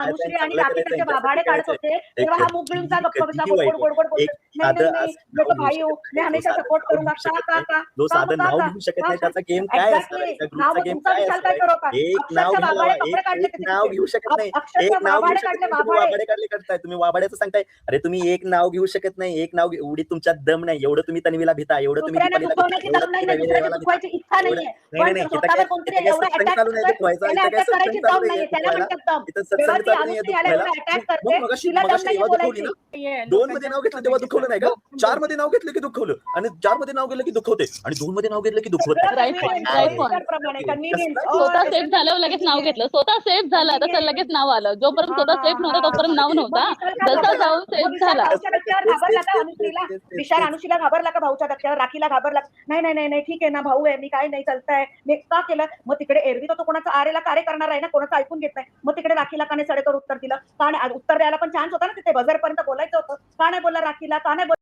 अनुश्री आणि चांगलं राखी करायचं, त्यांचे वाभाडे ह्याच्यासाठी काढत करायचंय. होते हे तेव्हा हा मुख गिळूनचा गप्प बसला, कधीही गोड वाईट गोड आहे. गोड गोड बोलतो. एक नाही नाही साधं नाही, असं मैं नाव तो घेऊ भाई हूँ, शकत मैं नाही, जो हमेशा साधं सपोर्ट नाव करूंगा. घेऊ शकत नाही, का जो का साधं का नाव का घेऊ शकत का नाही, त्याचा गेम काय असणार आहे? एक्झॅक्टली. त्या नाव ग्रुपचा गेम तुमचा काय विशाल असणार काय आहे? करो का, एक नाव अक्षरशः घ्यायला वाभाडे हवा. कपडे काढले एक ते नाव तिचे. घेऊ शकत नाही. अक्षरशः एक नाव घेऊ वाभाडे शकत काढले, नाही, तुम्ही वाभाडे. वाभाडे काढले करताय. तुम्ही वाभाड्याचं सांगताय. अरे तुम्ही एक नाव घेऊ शकत नाही. एक नाव एवढी तुमच्यात दम नाही. एवढं तुम्ही तन्वीला भीता, एवढं तुम्ही दुसऱ्याला दीपालीला भीता, दुखवण्याची एवढं दम तुम्ही नाहीये, रवी दुसऱ्याची देवाला भीता. दुखवायची इच्छा एवढं नाहीये. नाही, नाही, पण नाही. स्वतःवर कोणतरी इथं काय एवढा सत्संग अटॅक चालू नाही करतोय, दुखवायचा. त्याला इथं काय अटॅक सत्संग करायची चालू दम नाहीये नाहीये, त्याला दुखवायला. म्हणतात दम. इथं जेव्हा सत्संग ती चालू नाहीये अनुश्री याला दुखवायला. एवढा अटॅक मग करते, मगाशी तिला दम मगाशी नाहीये तेव्हा दुखवली बोलायची. ना? 2 मध्ये नाव घेतलं तेव्हा दुखवलं नाही का? 4 मध्ये नाव घेतलं की दुखवलं आणि 4 मध्ये नाव घेतलं की दुखवते आणि 2 मध्ये नाव घेतलं की दुखवत सगळं नाही. Right point, right point. प्रमाणे कसला कन्व्हिनियन्स. स्वतः सेफ झाल्यावर लगेच नाव घेतलं, स्वतः सेफ झाला तसं लगेच नाव आलं. जोपर्यंत स्वतः सेफ नव्हता तोपर्यंत नाव मग नव्हता. विशाल का जसा घाबरला? जाऊन मग सेफ विशाल झाला. भाऊच्या धक्क्यावर तेच, घाबरला तेच, का तेच, अनुश्रीला? तेच, तेच, विशाल तेच. अनुश्रीला घाबरला का भाऊच्या धक्क्यावर? राखीला घाबरला? नाही नाही नाही नाही, ठीक आहे ना, भाऊ आहे मी, काय नाही, चालतंय. मी का केलं? मग तिकडे एरवी तो कोणाचा आरेला कार्य करणार आहे ना, कोणाचं ऐकून घेत नाही. मग तिकडे राखीला का नाही सडेतोड उत्तर दिलं? का नाही? उत्तर द्यायला पण चान्स होता ना तिथे, बझरपर्यंत बोलायचं होतं. का नाही बोलला राखीला? का नाही